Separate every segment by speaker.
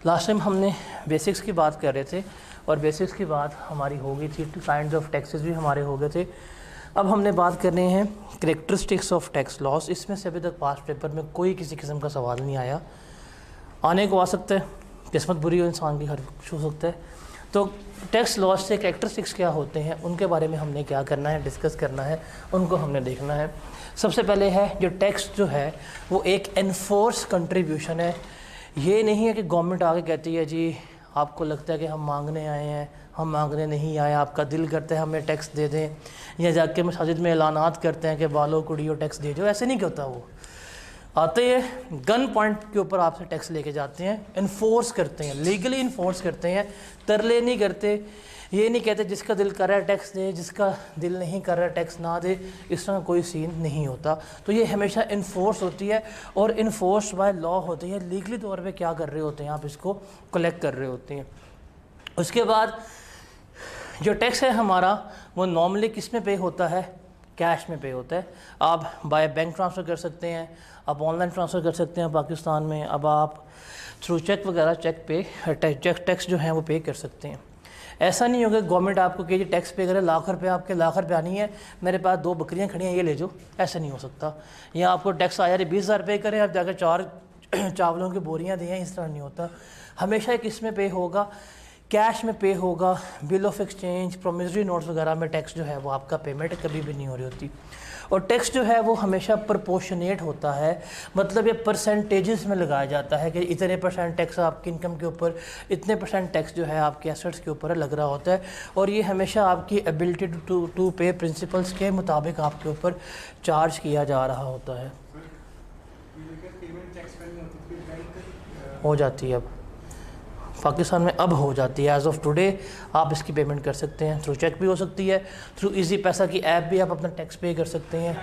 Speaker 1: Last time हमने basics की बात कर रहे थे और बेसिक्स की बात हमारी हो गई थी, काइंड्स ऑफ टैक्सेस भी हमारे हो गए थे। अब हमने बात करनी है कैरेक्टरिस्टिक्स ऑफ टैक्स लॉस। इसमें से अभी तक पास्ट पेपर में कोई किसी किस्म का सवाल नहीं आया, आने को आ सकता है, किस्मत बुरी हो इंसान की, हर कुछ हो सकता है। तो टैक्स लॉस से कैरेक्टरिस्टिक्स क्या होते हैं, उनके बारे में हमने क्या करना है, डिस्कस करना है, उनको हमने देखना है। सबसे पहले है जो टैक्स जो है वो एक एनफोर्स कंट्रीब्यूशन है। ये नहीं है कि गवर्नमेंट आगे कहती है जी आपको लगता है कि हम मांगने आए हैं, हम मांगने नहीं आए, आपका दिल करता है हमें टैक्स दे दें, या जाके मसाजिद में ऐलानात करते हैं कि बालो कुड़ियों टैक्स दे दो। ऐसे नहीं होता। वो आते हैं गन पॉइंट के ऊपर आपसे टैक्स लेके जाते हैं, इन्फोर्स करते हैं, लीगली इन्फोर्स करते हैं, तरले नहीं करते। ये नहीं कहते जिसका दिल कर रहा है टैक्स दे, जिसका दिल नहीं कर रहा है टैक्स ना दे, इस तरह कोई सीन नहीं होता। तो ये हमेशा इन्फोर्स होती है और इन्फोर्स बाय लॉ होती है। लीगली तौर पे क्या कर रहे होते हैं, आप इसको कलेक्ट कर रहे होते हैं। उसके बाद जो टैक्स है हमारा वो नॉर्मली किस में पे होता है, कैश में पे होता है। आप बाय बैंक ट्रांसफ़र कर सकते हैं, आप ऑनलाइन ट्रांसफ़र कर सकते हैं पाकिस्तान में। अब आप थ्रू चेक वगैरह टैक्स जो है वो पे कर सकते हैं। ऐसा नहीं होगा गवर्नमेंट आपको कि टैक्स पे करे, लाख रुपये आपके लाख रुपये आनी है, मेरे पास 2 बकरियां खड़ी हैं ये ले जाओ, ऐसा नहीं हो सकता। या आपको टैक्स आया 20,000 पे करें, आप जाकर 4 चावलों की बोरियां दें, इस तरह नहीं होता। हमेशा एक इसमें पे होगा, कैश में पे होगा। Bill of exchange, promissory notes वगैरह में टैक्स जो है वो आपका पेमेंट कभी भी नहीं हो रही होती। और टैक्स जो है वो हमेशा प्रोपोर्शनेट होता है, मतलब ये परसेंटेजेस में लगाया जाता है कि इतने % टैक्स आपकी इनकम के ऊपर, इतने % टैक्स जो है आपके एसेट्स के ऊपर लग रहा होता है। और ये हमेशा आपकी एबिलिटी टू पे प्रिंसिपल्स के मुताबिक आपके ऊपर चार्ज किया जा रहा होता है। हो जाती है अब पाकिस्तान में, अब हो जाती है एज़ ऑफ टुडे। आप इसकी पेमेंट कर सकते हैं, थ्रू चेक भी हो सकती है, थ्रू इजी पैसा की ऐप भी आप अपना टैक्स पे कर सकते हैं।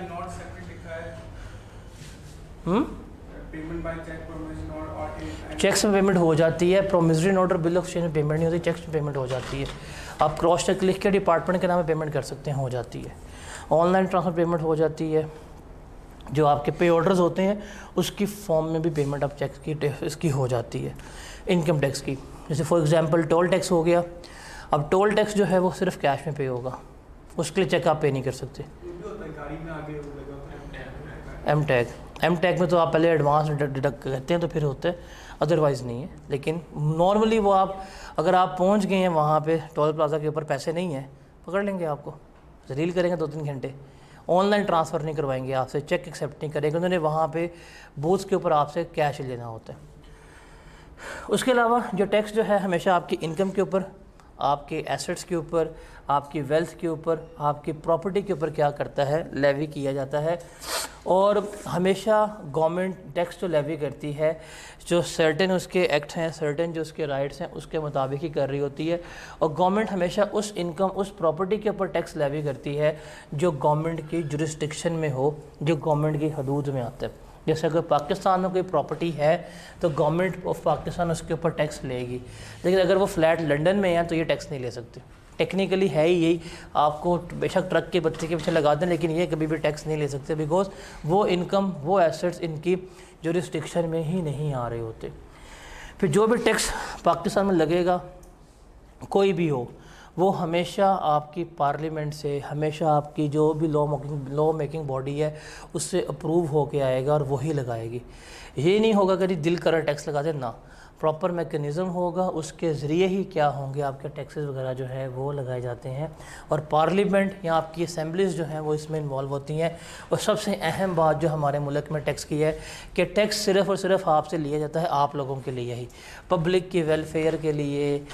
Speaker 1: चेक्स में पेमेंट हो जाती है, प्रोमिसरी नोट और बिल ऑफ एक्सचेंज में पेमेंट नहीं होती, चेक्स में पेमेंट हो जाती है। आप क्रॉस चेक लिख के डिपार्टमेंट के नाम पे पेमेंट कर सकते हैं, हो जाती है। ऑनलाइन ट्रांसफ़र पेमेंट हो जाती है। जो आपके पे ऑर्डर्स होते हैं उसकी फॉर्म में भी पेमेंट आप चेक की इसकी हो जाती है, इनकम टैक्स की। जैसे फॉर एग्जांपल टोल टैक्स हो गया, अब टोल टैक्स जो है वो सिर्फ कैश में पे होगा, उसके लिए चेक आप पे नहीं कर सकते। एम टैग में तो आप पहले एडवांस डिडक्ट करते हैं तो फिर होता है, अदरवाइज़ नहीं है। लेकिन नॉर्मली वो आप अगर आप पहुंच गए हैं वहाँ पे टोल प्लाजा के ऊपर पैसे नहीं हैं, पकड़ लेंगे आपको, जलील करेंगे 2-3 घंटे। ऑनलाइन ट्रांसफ़र नहीं करवाएंगे आपसे, चेक एक्सेप्ट नहीं करेंगे, उन्होंने वहाँ पे बूथ्स के ऊपर आपसे कैश लेना होता है। उसके अलावा जो टैक्स जो है हमेशा आपकी इनकम के ऊपर, आपके एसेट्स के ऊपर, आपकी वेल्थ के ऊपर, आपकी प्रॉपर्टी के ऊपर क्या करता है, लेवी किया जाता है। और हमेशा गवर्नमेंट टैक्स जो लेवी करती है, जो सर्टेन उसके एक्ट हैं, सर्टेन जो उसके राइट्स हैं, उसके मुताबिक ही कर रही होती है। और गवर्नमेंट हमेशा उस इनकम, उस प्रॉपर्टी के ऊपर टैक्स लेवी करती है जो गवर्नमेंट की जुरिस्डिक्शन में हो, जो गवर्नमेंट की हदूद में आता है। जैसे अगर पाकिस्तान में कोई प्रॉपर्टी है तो गवर्नमेंट ऑफ पाकिस्तान उसके ऊपर टैक्स लेगी, लेकिन अगर वो फ्लैट लंदन में है तो ये टैक्स नहीं ले सकते। टेक्निकली है ही यही, आपको बेशक ट्रक के बत्ती के पीछे लगा दें लेकिन ये कभी भी टैक्स नहीं ले सकते, बिकॉज वो इनकम, वो एसेट्स इनकी जुरिस्डिक्शन में ही नहीं आ रहे होते। फिर जो भी टैक्स पाकिस्तान में लगेगा, कोई भी हो, वो हमेशा आपकी पार्लियामेंट से, हमेशा आपकी जो भी लॉ मेकिंग बॉडी है उससे अप्रूव होके आएगा और वही लगाएगी। ये नहीं होगा कि दिल कर टैक्स लगा दे, ना, प्रॉपर मैकेनिज़्म होगा, उसके ज़रिए ही क्या होंगे आपके टैक्सेस वगैरह जो है वो लगाए जाते हैं। और पार्लियामेंट या आपकी असम्बलीज़ जो हैं वो इसमें इन्वॉल्व होती हैं। और सबसे अहम बात जो हमारे मुल्क में टैक्स की है कि टैक्स सिर्फ़ और सिर्फ आपसे लिया जाता है आप लोगों के लिए ही, पब्लिक के वेलफेयर के लिए,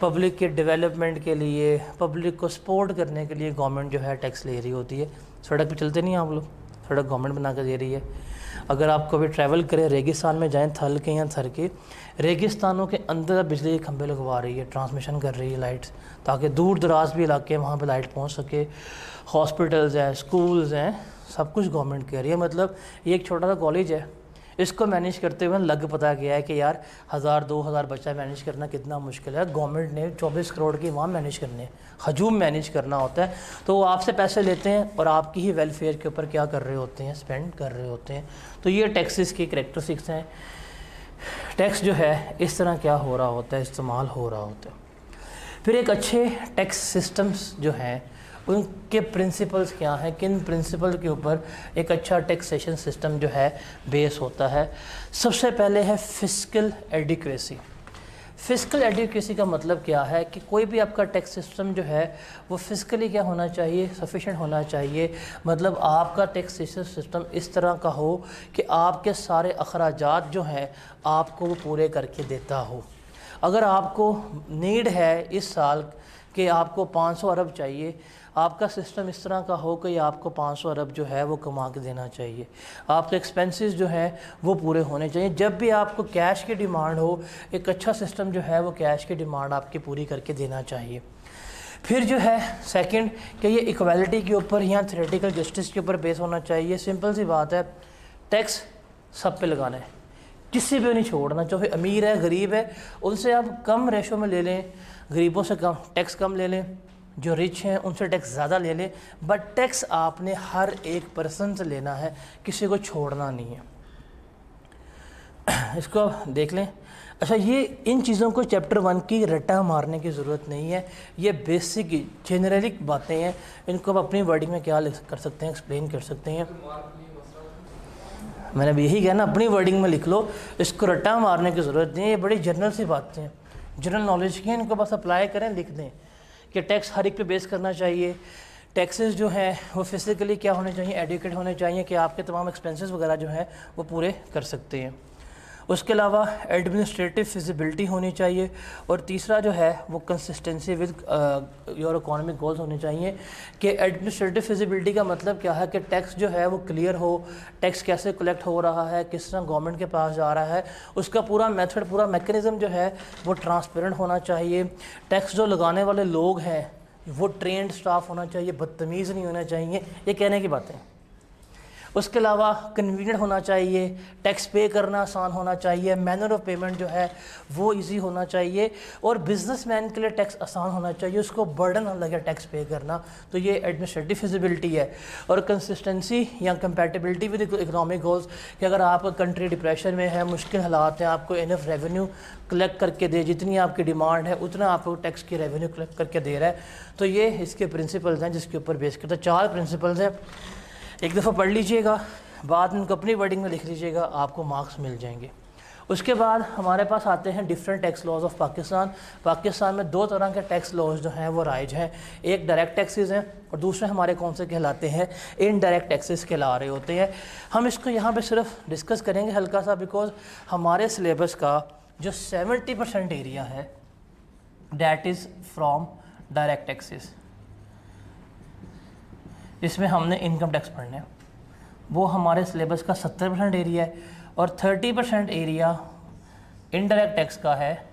Speaker 1: पब्लिक के डेवलपमेंट के लिए, पब्लिक को सपोर्ट करने के लिए गवर्नमेंट जो है टैक्स ले रही होती है। सड़क पर चलते नहीं आप लोग, सड़क गवर्नमेंट बना कर दे रही है। अगर आप कभी ट्रैवल करें, रेगिस्तान में जाएं, थल के या थर के, रेगिस्तानों के अंदर बिजली के खंभे लगवा रही है, ट्रांसमिशन कर रही है लाइट्स, ताकि दूर दराज भी इलाके वहाँ पे लाइट पहुँच सके। हॉस्पिटल्स हैं, स्कूल्स हैं, सब कुछ गवर्नमेंट कह रही है। मतलब ये एक छोटा सा कॉलेज है, इसको मैनेज करते हुए लग पता गया है कि यार 1000-2000 बच्चा मैनेज करना कितना मुश्किल है। गवर्नमेंट ने 24 करोड़ की वहाँ मैनेज करने, हजूम मैनेज करना होता है। तो वो आपसे पैसे लेते हैं और आपकी ही वेलफेयर के ऊपर क्या कर रहे होते हैं, स्पेंड कर रहे होते हैं। तो ये टैक्सेस की करैक्टरिस्टिक्स हैं। टैक्स जो है इस तरह क्या हो रहा होता है, इस्तेमाल हो रहा होता है। फिर एक अच्छे टैक्स सिस्टम्स जो हैं उनके प्रिंसिपल्स क्या हैं, किन प्रिंसिपल के ऊपर एक अच्छा टैक्सेशन सिस्टम जो है बेस होता है। सबसे पहले है फिस्कल एडिक्वेसी। फिस्कल एडिक्वेसी का मतलब क्या है कि कोई भी आपका टैक्स सिस्टम जो है वो फिस्कली क्या होना चाहिए, सफिशेंट होना चाहिए। मतलब आपका टैक्सेशन सिस्टम इस तरह का हो कि आपके सारे अखराजात जो हैं आपको वो पूरे करके देता हो। अगर आपको नीड है इस साल कि आपको 500 अरब चाहिए, आपका सिस्टम इस तरह का हो कि आपको 500 अरब जो है वो कमा के देना चाहिए। आपके एक्सपेंसेस जो हैं वो पूरे होने चाहिए। जब भी आपको कैश की डिमांड हो, एक अच्छा सिस्टम जो है वो कैश की डिमांड आपकी पूरी करके देना चाहिए। फिर जो है सेकंड कि ये इक्वालिटी के ऊपर या थ्योरेटिकल जस्टिस के ऊपर बेस होना चाहिए। सिंपल सी बात है, टैक्स सब पे लगाना है, किसी पे नहीं छोड़ना। चाहे अमीर है गरीब है, उनसे आप कम रेशो में ले लें, गरीबों से कम टैक्स कम ले लें, जो रिच हैं उनसे टैक्स ज़्यादा ले लें, बट टैक्स आपने हर एक पर्सन से लेना है, किसी को छोड़ना नहीं है। इसको आप देख लें। अच्छा, ये इन चीज़ों को चैप्टर 1 की रट्टा मारने की ज़रूरत नहीं है, ये बेसिक जेनरिक बातें हैं, इनको आप अपनी वर्डिंग में क्या कर सकते हैं, एक्सप्लेन कर सकते हैं। मैंने भी यही कहा ना, अपनी वर्डिंग में लिख लो, इसको रट्टा मारने की ज़रूरत नहीं है। ये बड़ी जनरल सी बातें हैं, जनरल नॉलेज की हैं, इनको बस अप्लाई करें, लिख दें कि टैक्स हर एक पे बेस करना चाहिए। टैक्सेस जो हैं वो फिजिकली क्या होने चाहिए, एडुकेट होने चाहिए कि आपके तमाम एक्सपेंसेस वगैरह जो हैं वो पूरे कर सकते हैं। उसके अलावा एडमिनिस्ट्रेटिव फिजिबिलिटी होनी चाहिए। और तीसरा जो है वो consistency with your economic goals होने चाहिए कि एडमिनिस्ट्रेटिव फिजिबिलिटी का मतलब क्या है कि टैक्स जो है वो क्लियर हो, टैक्स कैसे कलेक्ट हो रहा है, किस तरह गवर्नमेंट के पास जा रहा है, उसका पूरा मेथड, पूरा मैकेनिज़्म जो है वो ट्रांसपेरेंट होना चाहिए। टैक्स जो लगाने वाले लोग हैं वो ट्रेंड स्टाफ होना चाहिए, बदतमीज़ नहीं होना चाहिए, ये कहने की बातें। उसके अलावा कन्वीनियंट होना चाहिए, टैक्स पे करना आसान होना चाहिए, मैनर ऑफ पेमेंट जो है वो इजी होना चाहिए, और बिजनेसमैन के लिए टैक्स आसान होना चाहिए, उसको बर्डन ना लगे टैक्स पे करना। तो ये एडमिनिस्ट्रेटिव फिजिबिलिटी है। और कंसिस्टेंसी या कंपैटिबिलिटी विद इकोनॉमिक गोल्स कि अगर आप कंट्री डिप्रेशन में है, मुश्किल हालात हैं, आपको इनफ रेवेन्यू कलेक्ट करके दे, जितनी आपकी डिमांड है उतना आपको टैक्स की रेवेन्यू कलेक्ट करके दे रहा है। तो ये इसके प्रिंसिपल्स हैं जिसके ऊपर बेस करता है। 4 प्रिंसिपल्स हैं, एक दफ़ा पढ़ लीजिएगा, बाद में उनको अपनी वर्डिंग में लिख लीजिएगा, आपको मार्क्स मिल जाएंगे। उसके बाद हमारे पास आते हैं different tax laws of Pakistan. Pakistan में 2 तरह के टैक्स लॉज जो हैं वो राइज हैं, एक डायरेक्ट टैक्सेस हैं और दूसरे हमारे कौन से कहलाते हैं, इनडायरेक्ट टैक्सेस कहला रहे होते हैं। हम इसको यहाँ पे सिर्फ डिस्कस करेंगे हल्का सा, बिकॉज हमारे सिलेबस का जो 70% एरिया है that is from direct taxes. इसमें हमने इनकम टैक्स पढ़ना है, वो हमारे सिलेबस का 70% एरिया है, और 30% एरिया इनडायरेक्ट टैक्स का है,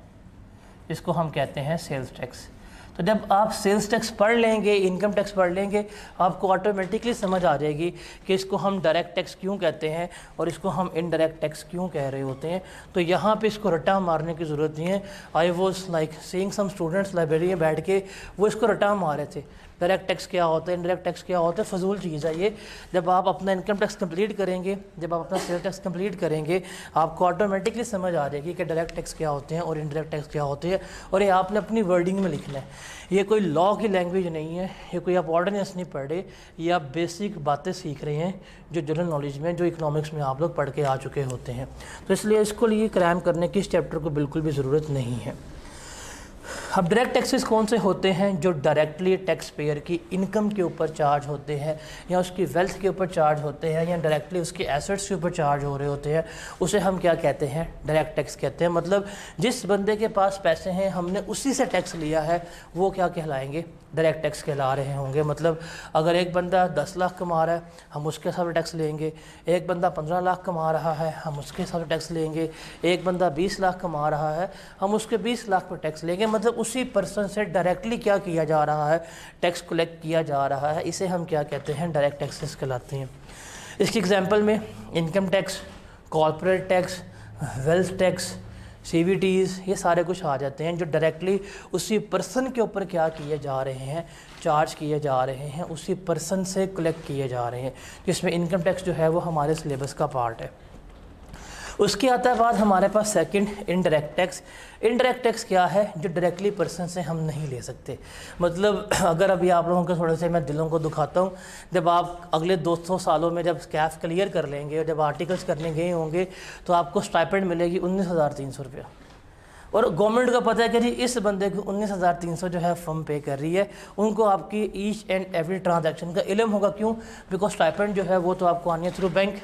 Speaker 1: इसको हम कहते हैं सेल्स टैक्स। तो जब आप सेल्स टैक्स पढ़ लेंगे, इनकम टैक्स पढ़ लेंगे, आपको ऑटोमेटिकली समझ आ जाएगी कि इसको हम डायरेक्ट टैक्स क्यों कहते हैं और इसको हम इनडायरेक्ट टैक्स क्यों कह रहे होते हैं। तो यहाँ पे इसको रट्टा मारने की ज़रूरत नहीं है। I was like seeing some students library में बैठ के वो इसको रट्टा मार रहे थे, डायरेक्ट टैक्स क्या होता है, इनडायरेक्ट टैक्स क्या होता है, फजूल चीज़ है ये। जब आप अपना इनकम टैक्स कंप्लीट करेंगे, जब आप अपना सेल्स टैक्स कंप्लीट करेंगे, आपको ऑटोमेटिकली समझ आ जाएगी कि डायरेक्ट टैक्स क्या होते हैं और इनडायरेक्ट टैक्स क्या होते हैं। और ये आपने अपनी वर्डिंग में लिखना है, ये कोई लॉ की लैंग्वेज नहीं है, ये कोई आप ऑर्डिनेंस नहीं पढ़ रहे, ये आप बेसिक बातें सीख रहे हैं जो जनरल नॉलेज में, जो इकोनॉमिक्स में आप लोग पढ़ के आ चुके होते हैं। तो इसलिए इसको लिए क्रैम करने की इस चैप्टर को बिल्कुल भी ज़रूरत नहीं है। अब डायरेक्ट टैक्सेस कौन से होते हैं, जो डायरेक्टली टैक्स पेयर की इनकम के ऊपर चार्ज होते हैं या उसकी वेल्थ के ऊपर चार्ज होते हैं या डायरेक्टली उसके एसेट्स के ऊपर चार्ज हो रहे होते हैं, उसे हम क्या कहते हैं, डायरेक्ट टैक्स कहते हैं। मतलब जिस बंदे के पास पैसे हैं, हमने उसी से टैक्स लिया है, वो क्या कहलाएंगे, डायरेक्ट टैक्स कहला रहे होंगे। मतलब अगर एक बंदा 10 लाख कमा रहा है, हम उसके हिसाब से टैक्स लेंगे, एक बंदा 15 लाख कमा रहा है, हम उसके हिसाब से टैक्स लेंगे, एक बंदा 20 लाख कमा रहा है, हम उसके 20 लाख पर टैक्स लेंगे। मतलब उसी पर्सन से डायरेक्टली क्या किया जा रहा है, टैक्स कलेक्ट किया जा रहा है, इसे हम क्या कहते हैं, डायरेक्ट टैक्सेस कहलाते हैं। इसके एग्जांपल में income tax, corporate tax, wealth tax, CVTs, ये सारे कुछ आ जाते हैं जो डायरेक्टली उसी पर्सन के ऊपर क्या किए जा रहे हैं, चार्ज किए जा रहे हैं, उसी पर्सन से कलेक्ट किए जा रहे हैं, जिसमें इनकम टैक्स जो है वो हमारे सिलेबस का पार्ट है। उसके आता है बाद हमारे पास second indirect tax. Indirect tax क्या है? जो डायरेक्टली पर्सन से हम नहीं ले सकते। मतलब अगर अभी आप लोगों को थोड़े से मैं दिलों को दुखाता हूँ, जब आप अगले 200 सालों में जब स्कैफ क्लियर कर लेंगे और जब आर्टिकल्स करने गए होंगे तो आपको स्टाइपेंड मिलेगी 19,300 रुपया। और गवर्नमेंट को पता है कि जी इस बंदे को 19,300 जो है फर्म पे कर रही है, उनको आपकी ईच एंड एवरी ट्रांजैक्शन का इल्म होगा। क्यों? बिकॉज स्टाइपेंड जो है वो तो आपको आनी है थ्रू बैंक।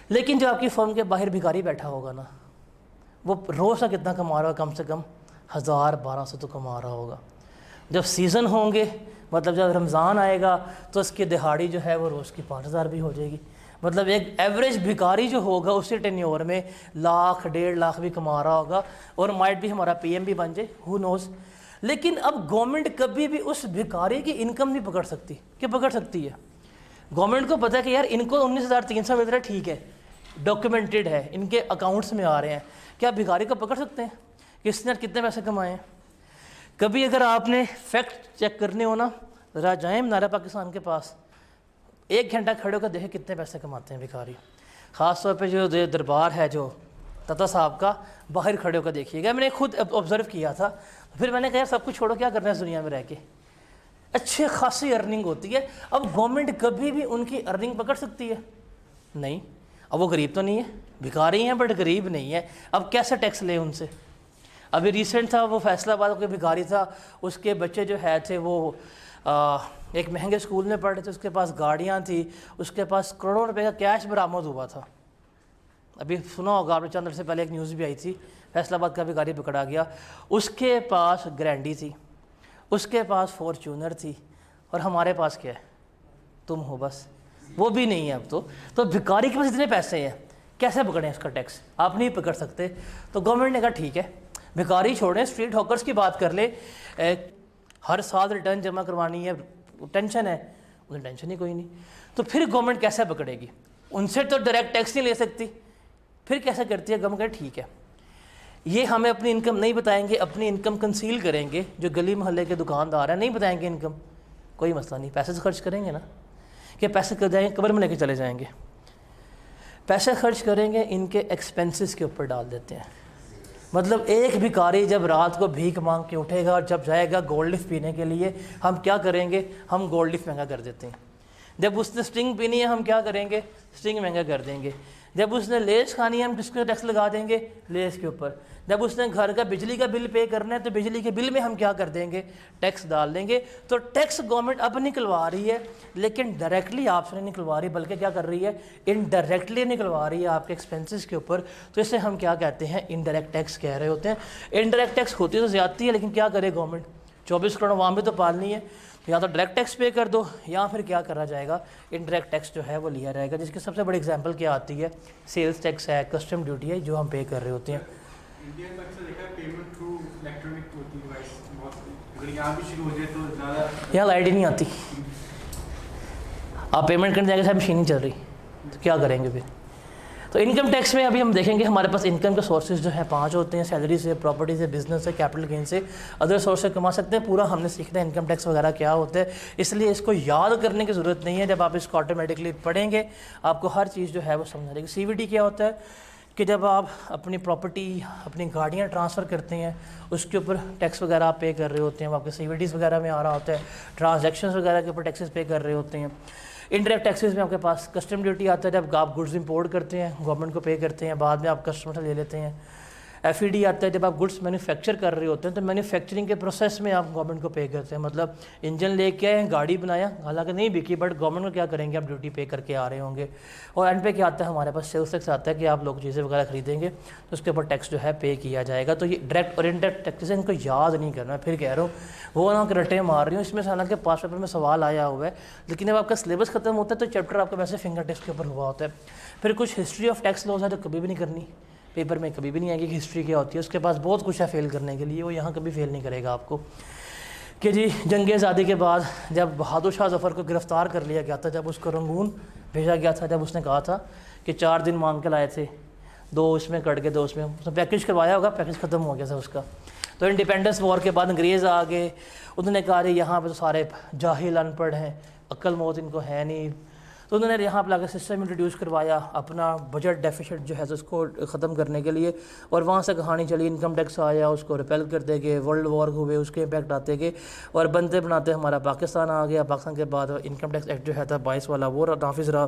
Speaker 1: लेकिन जो आपकी फर्म के बाहर भिखारी बैठा होगा ना, वो रोज़ का कितना कमा रहा होगा? कम से कम 1,000-1,200 तो कमा रहा होगा। जब सीज़न होंगे, मतलब जब रमज़ान आएगा, तो उसकी दिहाड़ी जो है वो रोज़ की 5,000 भी हो जाएगी। मतलब एक एवरेज भिखारी जो होगा उसी टेन्योर में 1,00,000-1,50,000 भी कमा रहा होगा, और माइट भी हमारा पीएम भी बन जाए, हु नोज़। लेकिन अब गवर्नमेंट कभी भी उस भिखारी की इनकम नहीं पकड़ सकती। क्या पकड़ सकती है? गवर्नमेंट को पता है कि यार इनको 19,300 मिल रहा है, ठीक है, डॉक्यूमेंटेड है, इनके अकाउंट्स में आ रहे हैं। क्या भिखारी को पकड़ सकते हैं कि इसने कितने पैसे कमाए हैं? कभी अगर आपने फैक्ट चेक करने हो ना, ज़रा जाएँ मीनार पाकिस्तान के पास, 1 घंटा खड़े होकर देखें कितने पैसे कमाते हैं भिखारी। ख़ास तौर पे जो दरबार है जो तता साहब का, बाहर खड़े होकर देखिएगा। मैंने खुद ऑब्ज़र्व किया था, फिर मैंने कहा सब कुछ छोड़ो, क्या करना है इस दुनिया में रह के। अच्छी खासी अर्निंग होती है। अब गवर्नमेंट कभी भी उनकी अर्निंग पकड़ सकती है? नहीं। अब वो गरीब तो नहीं है, भिखारी हैं बट गरीब नहीं है। अब कैसे टैक्स ले उनसे? अभी रिसेंट था वो फैसलाबाद का भिखारी था, उसके बच्चे जो है थे वो एक महंगे स्कूल में पढ़ रहे थे, उसके पास गाड़ियाँ थी, उसके पास करोड़ों रुपए का कैश बरामद हुआ था। अभी सुना होगा आपने, चंद से पहले एक न्यूज़ भी आई थी, फैसलाबाद का भिखारी पकड़ा गया। उसके पास ग्रैंडी थी, उसके पास फॉर्च्यूनर थी, और हमारे पास क्या है? तुम हो बस। वो भी नहीं है अब तो भिखारी के पास इतने पैसे हैं, कैसे पकड़ें इसका टैक्स? आप नहीं पकड़ सकते। तो गवर्नमेंट ने कहा ठीक है, भिखारी छोड़ें, स्ट्रीट हॉकर्स की बात कर ले। हर साल रिटर्न जमा करवानी है, टेंशन है, उन्हें टेंशन ही कोई नहीं। तो फिर गवर्नमेंट कैसे पकड़ेगी? उनसे तो डायरेक्ट टैक्स नहीं ले सकती। फिर कैसे करती है गवर्नमेंट? ठीक है, ये हमें अपनी इनकम नहीं बताएंगे, अपनी इनकम कंसील करेंगे। जो गली मोहल्ले के दुकानदार हैं नहीं बताएंगे इनकम, कोई मसला नहीं, पैसे से खर्च करेंगे ना, कि पैसे कर जाएंगे कब्र में लेके चले जाएंगे। पैसे खर्च करेंगे, इनके एक्सपेंसेस के ऊपर डाल देते हैं। मतलब एक भिखारी जब रात को भीख मांग के उठेगा और जब जाएगा गोल्ड लिफ पीने के लिए, हम क्या करेंगे? हम गोल्ड लिफ महंगा कर देते हैं। जब उसने स्टिंग पीनी है, हम क्या करेंगे? स्टिंग महंगा कर देंगे। जब उसने लेस खानी है, हम किसके टैक्स लगा देंगे? लेस के ऊपर। जब उसने घर का बिजली का बिल पे करना है, तो बिजली के बिल में हम क्या कर देंगे? टैक्स डाल देंगे। तो टैक्स गवर्नमेंट अब निकलवा रही है, लेकिन डायरेक्टली आपसे नहीं निकलवा रही, बल्कि क्या कर रही है? इनडायरेक्टली निकलवा रही है आपके एक्सपेंसेस के ऊपर। तो इसे हम क्या कहते हैं? इनडायरेक्ट टैक्स कह रहे होते हैं। इनडायरेक्ट टैक्स होती तो ज़्यादती है, लेकिन क्या करे गवर्नमेंट? 24 करोड़ आवाम भी तो पालनी है, या तो डायरेक्ट टैक्स पे कर दो, या फिर क्या करा जाएगा? इनडायरेक्ट टैक्स जो है वो लिया जाएगा, जिसकी सबसे बड़ी एग्जांपल क्या आती है? सेल्स टैक्स है, कस्टम ड्यूटी है, जो हम पे कर रहे होते हैं।
Speaker 2: इंडिया में अक्सर देखा है पेमेंट थ्रू इलेक्ट्रॉनिक होती है डिवाइस, बहुत अगर यहाँ भी शुरू हो जाए तो ज़्यादा।
Speaker 1: यहाँ लाइट ही नहीं आती, आप पेमेंट करने जाएंगे, मशीन नहीं चल रही, तो क्या करेंगे फिर? तो इनकम टैक्स में अभी हम देखेंगे हमारे पास इनकम के सोर्सेज जो हैं 5 होते हैं। सैलरी से, प्रॉपर्टी से, बिजनेस से, कैपिटल गेन से, अदर सोर्स से कमा सकते हैं। पूरा हमने सीखना है इनकम टैक्स वगैरह क्या होता है, इसलिए इसको याद करने की ज़रूरत नहीं है। जब आप इसको ऑटोमेटिकली पढ़ेंगे आपको हर चीज़ जो है वो समझ आ जाएगी। CVT क्या होता है कि जब आप अपनी प्रॉपर्टी, अपनी गाड़ियाँ ट्रांसफ़र करते हैं, उसके ऊपर टैक्स वगैरह आप पे कर रहे होते हैं, वो आपके CVTs वगैरह में आ रहा होता है। ट्रांजैक्शंस वगैरह के ऊपर टैक्सेस पे कर रहे होते हैं। इनडायरेक्ट टैक्सेस में आपके पास कस्टम ड्यूटी आता है, जब आप गुड्स इंपोर्ट करते हैं, गवर्नमेंट को पे करते हैं, बाद में आप कस्टमर से ले लेते हैं। FED आता है, जब आप गुड्स मैन्युफैक्चर कर रहे होते हैं, तो मैन्युफैक्चरिंग के प्रोसेस में आप गवर्नमेंट को पे करते हैं। मतलब इंजन लेके आए, गाड़ी बनाया, हालांकि नहीं बिकी, बट गवर्नमेंट को क्या करेंगे? आप ड्यूटी पे करके आ रहे होंगे। और एंड पे क्या आता है? हमारे पास सेल्स टैक्स आता है कि आप लोग चीज़ें वगैरह खरीदेंगे तो उसके ऊपर टैक्स जो है पे किया जाएगा। तो ये डायरेक्ट और इनडायरेक्ट टैक्सेस इनको याद नहीं करना। फिर कह रहा हूँ वो ना रटे मार रही हूँ इसमें, हालांकि पास पेपर में सवाल आया हुआ है, लेकिन जब आपका सिलेबस खत्म होता है तो चैप्टर आपका वैसे फिंगर टिप्स के ऊपर हुआ होता है। फिर कुछ हिस्ट्री ऑफ टैक्स लॉज है जो कभी भी नहीं करनी, पेपर में कभी भी नहीं आएगी कि हिस्ट्री क्या होती है। उसके पास बहुत कुछ है फेल करने के लिए, वो यहाँ कभी फेल नहीं करेगा आपको। कि जी जंग आज़ादी के बाद जब बहादुर शाह जफ़र को गिरफ़्तार कर लिया गया था, जब उसको रंगून भेजा गया था, जब उसने कहा था कि 4 दिन मांग के लाए थे, 2 इसमें कट के 2 उसमें, उसने पैकेज करवाया होगा, पैकेज ख़त्म हो गया था उसका। तो इंडिपेंडेंस वॉर के बाद अंग्रेज़ आ गए, उन्होंने कहा अरे यहाँ पर तो सारे जाहिल अनपढ़ हैं, अक्ल मौत इनको है नहीं, तो उन्होंने यहाँ पर लाकर सिस्टम इंट्रोड्यूस करवाया अपना बजट डेफिसिट जो है तो उसको ख़त्म करने के लिए, और वहाँ से कहानी चली, इनकम टैक्स आया, उसको रिपेल करते गए, वर्ल्ड वॉर हुए, उसके इम्पैक्ट आते गए, और बनते बनाते हमारा पाकिस्तान आ गया। पाकिस्तान के बाद इनकम टैक्स एक्ट जो है था 22 वाला वो नाफिज रहा,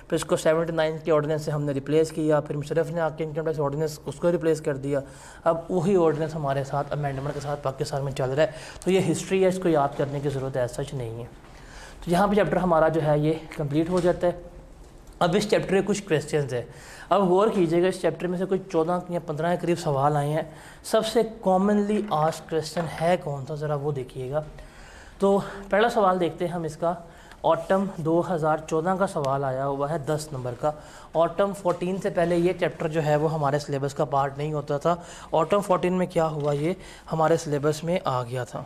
Speaker 1: फिर इसको 79 के ऑर्डिनेंस से हमने रिप्लेस किया, फिर मुशर्रफ ने आके इनकम टैक्स ऑर्डिनेंस उसको रिप्लेस कर दिया। अब वही ऑर्डिनेंस हमारे साथ अमेंडमेंट के साथ पाकिस्तान में चल रहा है। तो ये हिस्ट्री है, इसको याद करने की ज़रूरत है, सच नहीं है। तो यहाँ पे चैप्टर हमारा जो है ये कंप्लीट हो जाता है। अब इस चैप्टर के कुछ क्वेश्चंस है, अब गौर कीजिएगा, इस चैप्टर में से कोई 14 या 15 के करीब सवाल आए हैं। सबसे कॉमनली आस्क्ड क्वेश्चन है कौन सा, ज़रा वो देखिएगा। तो पहला सवाल देखते हैं हम इसका। ऑटम 2014 का सवाल आया हुआ है 10 नंबर का। ऑटम 14 से पहले ये चैप्टर जो है वो हमारे सिलेबस का पार्ट नहीं होता था। ऑटम 14 में क्या हुआ, ये हमारे सिलेबस में आ गया था।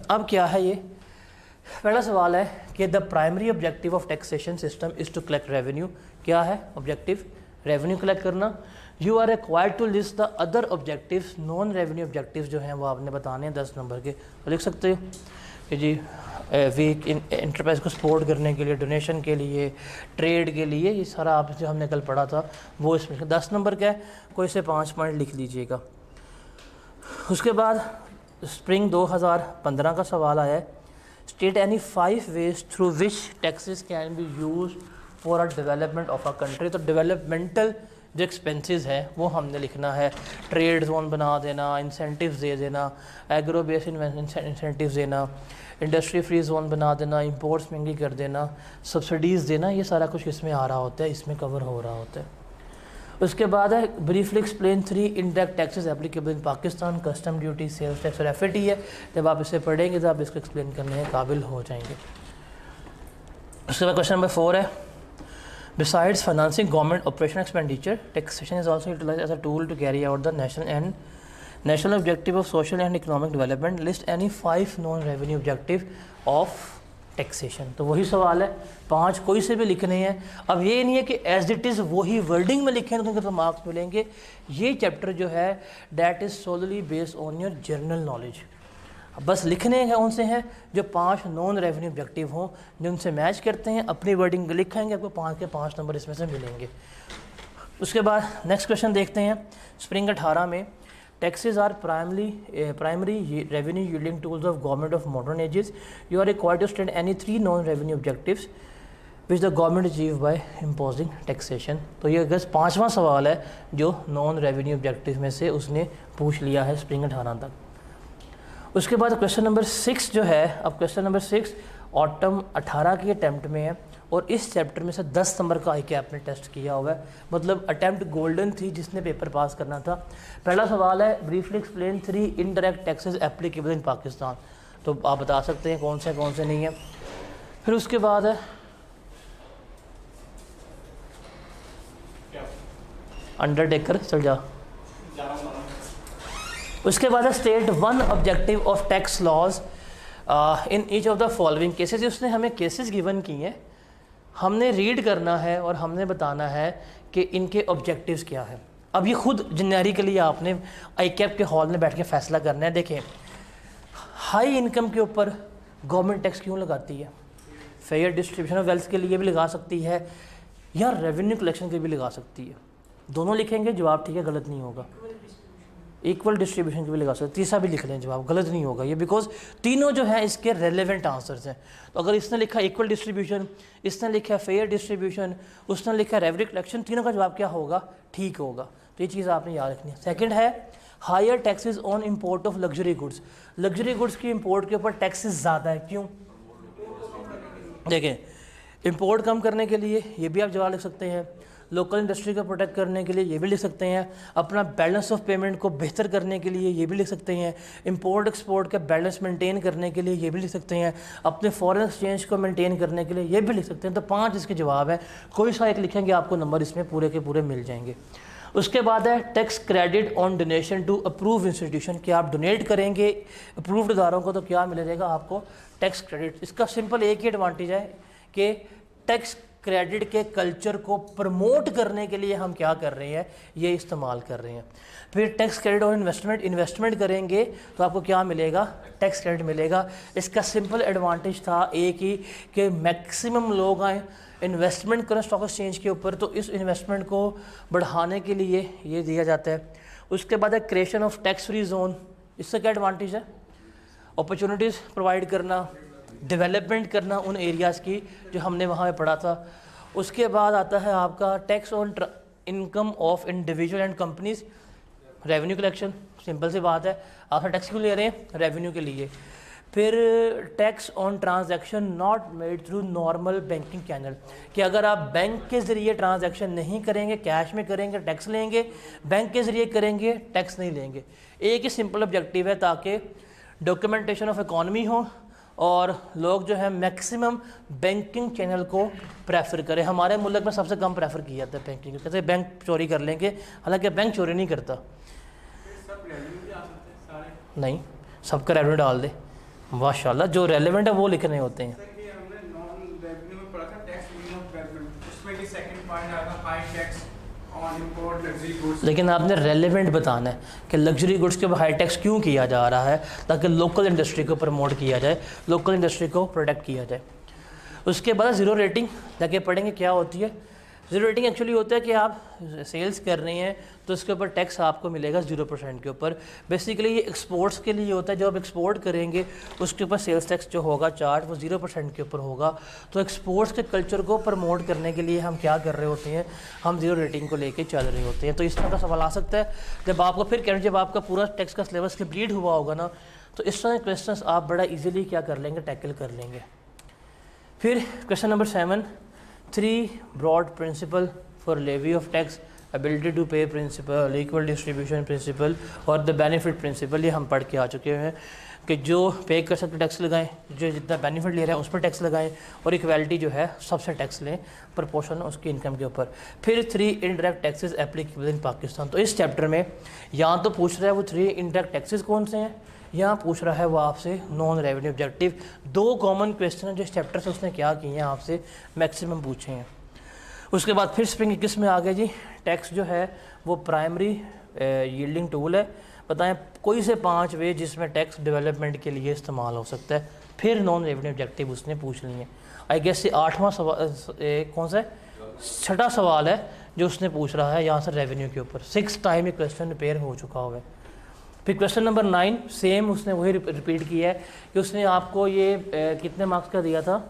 Speaker 1: अब क्या है ये, पहला सवाल है कि the primary objective of taxation system is to collect revenue. क्या है ऑब्जेक्टिव? रेवेन्यू कलेक्ट करना। You are required to list the other objectives, non revenue objectives जो हैं वो आपने बताने हैं 10 नंबर के। तो लिख सकते हो कि जी वीक इंटरप्राइज को सपोर्ट करने के लिए, डोनेशन के लिए, ट्रेड के लिए, ये सारा आप जो हमने कल पढ़ा था वो इसमें 10 नंबर का है। कोई से 5 पॉइंट लिख लीजिएगा। उसके बाद स्प्रिंग 2015 का सवाल आया है। State any 5 ways through which taxes can be use for a development of a country. तो डेवलपमेंटल जो एक्सपेंसेस है वो हमने लिखना है। ट्रेड जोन बना देना, इंसेंटिव्स दे देना, एग्रो बेस इंसेंटिव्स देना, इंडस्ट्री फ्री जोन बना देना, इंपोर्ट्स महंगी कर देना, सब्सिडीज़ देना, ये सारा कुछ इसमें आ रहा होता है, इसमें कवर हो रहा होता है। उसके बाद है briefly explain 3 indirect taxes applicable in Pakistan, custom duty, sales tax और FAT है। जब आप इसे पढ़ेंगे तो आप इसको एक्सप्लेन करने के काबिल हो जाएंगे। उसके बाद क्वेश्चन नंबर 4 है, besides financing government operation expenditure, taxation is also utilized as a tool to carry out the national objective of social and economic development. List any 5 non revenue objective of taxation. तो वही सवाल है, 5 कोई से भी लिखने हैं। अब ये नहीं है कि एज इट इज़ वही वर्डिंग में लिखें तो उनको मार्क्स मिलेंगे। ये चैप्टर जो है that is solely based on your general knowledge. बस लिखने हैं उनसे हैं जो 5 नॉन रेवेन्यू ऑब्जेक्टिव हों, जो उनसे मैच करते हैं, अपनी वर्डिंग लिखेंगे, आपको 5 के 5 नंबर इसमें से मिलेंगे। उसके बाद नेक्स्ट क्वेश्चन देखते हैं। स्प्रिंग 18 में taxes are primary revenue yielding tools of government of modern ages. You are required to state any 3 non revenue objectives which the government achieve by imposing taxation. तो ये अगस्त 5वां सवाल है जो नॉन रेवेन्यू ऑब्जेक्टिव में से उसने पूछ लिया है स्प्रिंग 18 तक। उसके बाद क्वेश्चन नंबर 6 जो है, अब क्वेश्चन नंबर 6 ऑटम 18 के अटैम्प्ट में है और इस चैप्टर में से 10 नंबर का ICAP ने टेस्ट किया हुआ है। मतलब अटैम्प्ट गोल्डन थी जिसने पेपर पास करना था। पहला सवाल है briefly explain 3 indirect taxes applicable in Pakistan. तो आप बता सकते हैं कौन से नहीं है। फिर उसके बाद है अंडरटेकर, चल जा। उसके बाद है state 1 objective of tax laws in each of the following cases. उसने हमें केसेस गिवन किए हैं, हमने रीड करना है और हमने बताना है कि इनके ऑब्जेक्टिव्स क्या है। अब ये खुद जेनेरिकली आपने ICAP के हॉल में बैठ के फैसला करना है। देखें, हाई इनकम के ऊपर गवर्नमेंट टैक्स क्यों लगाती है? फेयर डिस्ट्रीब्यूशन ऑफ वेल्थ के लिए भी लगा सकती है या रेवेन्यू कलेक्शन के भी लगा सकती है। दोनों लिखेंगे, जवाब ठीक है, गलत नहीं होगा। इक्वल डिस्ट्रीब्यूशन की भी लगा सकते, तीसरा भी लिख लें, जवाब गलत नहीं होगा ये, बिकॉज तीनों जो है इसके रेलेवेंट आंसर्स हैं। तो अगर इसने लिखा इक्वल डिस्ट्रीब्यूशन, इसने लिखा फेयर डिस्ट्रीब्यूशन, उसने लिखा रेवेन्यू कलेक्शन, तीनों का जवाब क्या होगा? ठीक होगा। तो ये चीज़ आपने याद रखनी है। सेकंड है higher taxes on import of luxury goods. Luxury goods की इम्पोर्ट के ऊपर टैक्सेस ज़्यादा है, क्यों? देखें, इम्पोर्ट कम करने के लिए ये भी आप जवाब लिख सकते हैं, लोकल इंडस्ट्री को प्रोटेक्ट करने के लिए ये भी लिख सकते हैं, अपना बैलेंस ऑफ पेमेंट को बेहतर करने के लिए ये भी लिख सकते हैं, इंपोर्ट एक्सपोर्ट का बैलेंस मेंटेन करने के लिए ये भी लिख सकते हैं, अपने फॉरेन एक्सचेंज को मेंटेन करने के लिए ये भी लिख सकते हैं। तो 5 इसके जवाब हैं, कोई सा एक लिखेंगे आपको नंबर इसमें पूरे के पूरे मिल जाएंगे। उसके बाद है tax credit on donation to approve institution, कि आप डोनेट करेंगे अप्रूव्ड इदारों को तो क्या मिलेगा आपको? Tax credit. इसका सिंपल एक ही एडवांटेज है कि टैक्स क्रेडिट के कल्चर को प्रमोट करने के लिए हम क्या कर रहे हैं, ये इस्तेमाल कर रहे हैं। फिर टैक्स क्रेडिट और इन्वेस्टमेंट करेंगे तो आपको क्या मिलेगा, टैक्स क्रेडिट मिलेगा। इसका सिंपल एडवांटेज था एक ही कि मैक्सिमम लोग आए इन्वेस्टमेंट करें स्टॉक एक्सचेंज के ऊपर, तो इस इन्वेस्टमेंट को बढ़ाने के लिए ये दिया जाता है। उसके बाद है creation of tax free zone. इससे क्या एडवांटेज है, अपॉर्चुनिटीज़ प्रोवाइड करना, डेवलपमेंट करना उन एरियाज़ की जो हमने वहाँ पे पढ़ा था। उसके बाद आता है आपका tax on income of individual and companies, revenue collection. Simple सी बात है, आप टैक्स क्यों ले रहे हैं, रेवेन्यू के लिए। फिर tax on transaction not made through normal banking channel, कि अगर आप बैंक के ज़रिए ट्रांजैक्शन नहीं करेंगे, कैश में करेंगे टैक्स लेंगे, बैंक के ज़रिए करेंगे टैक्स नहीं लेंगे। एक ही सिंपल ऑब्जेक्टिव है ताकि डॉक्यूमेंटेशन ऑफ इकॉनमी हो और लोग जो है मैक्सिमम बैंकिंग चैनल को प्रेफर करें। हमारे मुल्क में सबसे कम प्रेफर किया जाता है बैंकिंग को, कैसे बैंक चोरी कर लेंगे, हालांकि बैंक चोरी नहीं करता। नहीं, सबका रेवेन्यू डाल दे माशाल्लाह, जो रेलेवेंट है वो लिखने होते हैं। लेकिन आपने रेलेवेंट बताना है कि लग्जरी गुड्स के ऊपर हाई टैक्स क्यों किया जा रहा है, ताकि लोकल इंडस्ट्री को प्रमोट किया जाए, लोकल इंडस्ट्री को प्रोटेक्ट किया जाए। उसके बाद ज़ीरो रेटिंग जाके पढ़ेंगे क्या होती है। ज़ीरो रेटिंग एक्चुअली होता है कि आप सेल्स कर रहे हैं तो उसके ऊपर टैक्स आपको मिलेगा 0% के ऊपर। बेसिकली ये एक्सपोर्ट्स के लिए होता है, जब आप एक्सपोर्ट करेंगे उसके ऊपर सेल्स टैक्स जो होगा चार्ज वो 0% के ऊपर होगा। तो एक्सपोर्ट्स के कल्चर को प्रमोट करने के लिए हम क्या कर रहे होते हैं, हम ज़ीरो रेटिंग को लेके चल रहे होते हैं। तो इस तरह का सवाल आ सकता है जब आपको फिर जब आपका पूरा टैक्स का सिलेबस कंप्लीट हुआ होगा ना, तो इस तरह के क्वेश्चन आप बड़ा ईजिली क्या कर लेंगे, टैकल कर लेंगे। फिर question number 7, 3 broad principle for levy of tax, ability to pay principle, equal distribution principle और द बेनिफिट प्रिंसिपल। ये हम पढ़ के आ चुके हैं कि जो पे कर सकते टैक्स लगाएं, जो जितना बेनिफिट ले रहे हैं उस पर टैक्स लगाएं, और इक्वालिटी जो है सबसे टैक्स लें प्रपोर्शन उसकी इनकम के ऊपर। फिर 3 indirect taxes applicable in Pakistan. तो इस चैप्टर में यहाँ तो पूछ रहा है वो 3 इनडायरेक्ट टैक्सेस कौन से हैं, यहाँ पूछ रहा है वो आपसे non revenue objective. 2 common question हैं जो इस चैप्टर से उसने क्या किए हैं, आपसे मैक्सिमम पूछे हैं। उसके बाद फिर स्प्रिंग किस में आ गया जी, टैक्स जो है वो प्राइमरी यील्डिंग टूल है। बताएं कोई से 5 वे जिसमें टैक्स डेवलपमेंट के लिए इस्तेमाल हो सकता है। फिर नॉन रेवेन्यू ऑब्जेक्टिव उसने पूछ लिए। आई गेस ये 8वां सवाल कौन सा है, 6ठा सवाल है जो उसने पूछ रहा है यहाँ से रेवेन्यू के ऊपर। 6 टाइम ये क्वेश्चन रिपेयर हो चुका हुआ है। फिर क्वेश्चन नंबर 9 सेम उसने वही रिपीट किया है कि उसने आपको ये कितने मार्क्स का दिया था,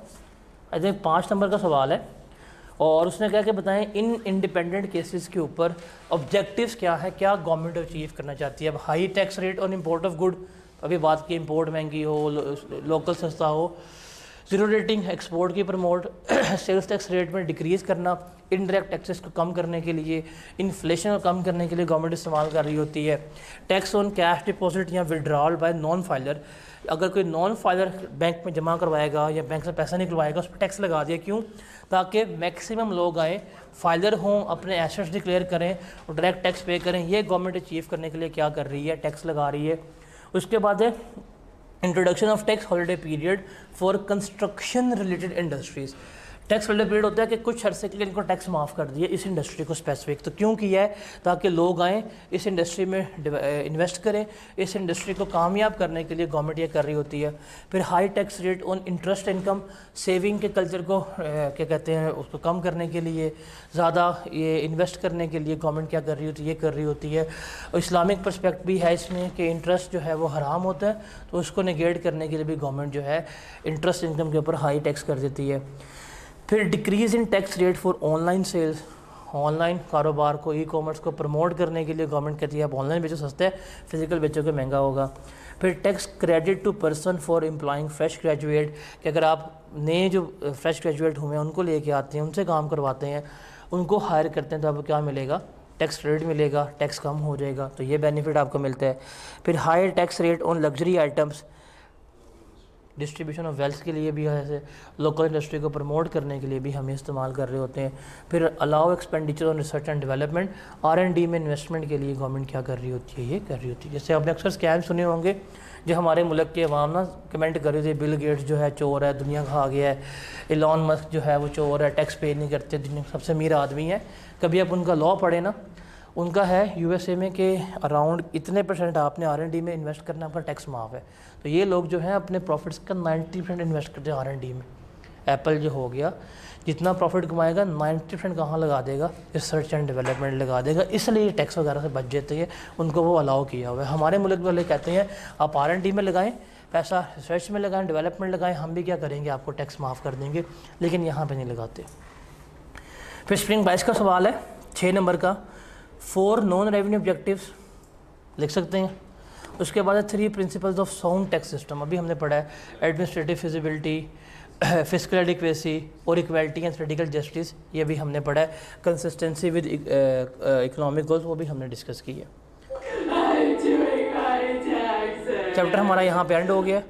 Speaker 1: आई थिंक 5 नंबर का सवाल है। और उसने कहा कि बताएं इन इंडिपेंडेंट केसेस के ऊपर ऑब्जेक्टिव्स क्या है, क्या गवर्नमेंट अचीव करना चाहती है। अब high tax rate on import of good, अभी बात की इंपोर्ट महंगी हो, लोकल सस्ता हो। ज़ीरो रेटिंग एक्सपोर्ट की प्रमोट, सेल्स टैक्स रेट में डिक्रीज़ करना, इनडायरेक्ट टैक्सेस को कम करने के लिए, इन्फ्लेशन को कम करने के लिए गवर्नमेंट इस्तेमाल कर रही होती है। टैक्स ऑन कैश डिपॉजिट या विड्रॉल बाय नॉन फाइलर, अगर कोई नॉन फाइलर बैंक में जमा करवाएगा या बैंक से पैसा निकलवाएगा उस पर टैक्स लगा दिया। क्यों, ताकि मैक्सिमम लोग आए, फाइलर हों, अपने एसेट्स डिक्लेयर करें और डायरेक्ट टैक्स पे करें। ये गवर्नमेंट अचीव करने के लिए क्या कर रही है, टैक्स लगा रही है। उसके बाद है introduction of tax holiday period for construction related industries. Tax holiday period होता है कि कुछ अरसे के लिए इनको टैक्स माफ़ कर दिए इस इंडस्ट्री को स्पेसिफिक। तो क्यों किया है, ताकि लोग आएँ इस इंडस्ट्री में इन्वेस्ट करें, इस इंडस्ट्री को कामयाब करने के लिए गवर्नमेंट ये कर रही होती है। फिर high tax rate on interest income, saving के कल्चर को क्या कहते हैं उसको कम करने के लिए, ज़्यादा ये इन्वेस्ट करने के लिए गवर्नमेंट क्या कर रही होती है, ये कर रही होती है। और इस्लामिक पर्सपेक्ट भी है इसमें कि इंटरेस्ट जो है वो हराम होता है, तो उसको नेगेट करने के लिए भी गवर्नमेंट जो है इंटरेस्ट इनकम के ऊपर हाई टैक्स कर देती है। फिर decrease in tax rate for online sales, online कारोबार को, ई कॉमर्स को प्रमोट करने के लिए गवर्नमेंट कहती है आप ऑनलाइन बेचो सस्ता है, फिजिकल बेचो के महंगा होगा। फिर tax credit to person for employing fresh graduate, कि अगर आप नए जो फ्रेश ग्रेजुएट हुए हैं उनको लेके आते हैं, उनसे काम करवाते हैं, उनको हायर करते हैं, तो आपको क्या मिलेगा, टैक्स क्रेडिट मिलेगा, टैक्स कम हो जाएगा, तो ये बेनिफिट आपको मिलता है। फिर higher tax rate on luxury items, distribution of wealth के लिए भी ऐसे लोकल इंडस्ट्री को प्रमोट करने के लिए भी हम इस्तेमाल कर रहे होते हैं। फिर allow expenditure on research and development, R&D में इन्वेस्टमेंट के लिए गवर्नमेंट क्या कर रही होती है, ये कर रही होती है। जैसे आपने अक्सर स्कैम सुने होंगे, जो हमारे मुल्क के अवाम ना कमेंट कर रहे थे बिल गेट्स जो है चोर है, दुनिया खा गया है, एलॉन मस्क जो है वो चोर है, टैक्स पे नहीं करते, दुनिया के सबसे अमीर आदमी है। कभी आप उनका लॉ पढ़े ना, उनका है USA में कि अराउंड इतने % आपने R&D में इन्वेस्ट करना, आपका टैक्स माफ़ है। तो ये लोग जो हैं अपने प्रॉफिट्स का 90% इन्वेस्ट करते हैं R&D में। एप्पल जो हो गया, जितना प्रॉफिट कमाएगा 90% कहाँ लगा देगा, रिसर्च एंड डेवलपमेंट लगा देगा, इसलिए टैक्स वगैरह से बच जाते हैं, उनको वो अलाउ किया हुआ है। हमारे मुल्क वाले कहते हैं आप R&D में लगाएं पैसा, रिसर्च में लगाएं, डेवलपमेंट लगाएं, हम भी क्या करेंगे, आपको टैक्स माफ़ कर देंगे, लेकिन यहाँ पर नहीं लगाते। फिर स्प्रिंग 22 का सवाल है 6 नंबर का, 4 नॉन रेवेन्यू ऑब्जेक्टिव्स लिख सकते हैं। उसके बाद 3 principles of sound tax system, अभी हमने पढ़ा है एडमिनिस्ट्रेटिव फिजिबिलिटी, फिस्कल एडिक्वेसी और इक्वालिटी एंड थ्योरेटिकल जस्टिस, ये भी हमने पढ़ा है। कंसिस्टेंसी विद इकोनॉमिक गोल्स, वो भी हमने डिस्कस की है। चैप्टर हमारा यहाँ पे एंड हो गया।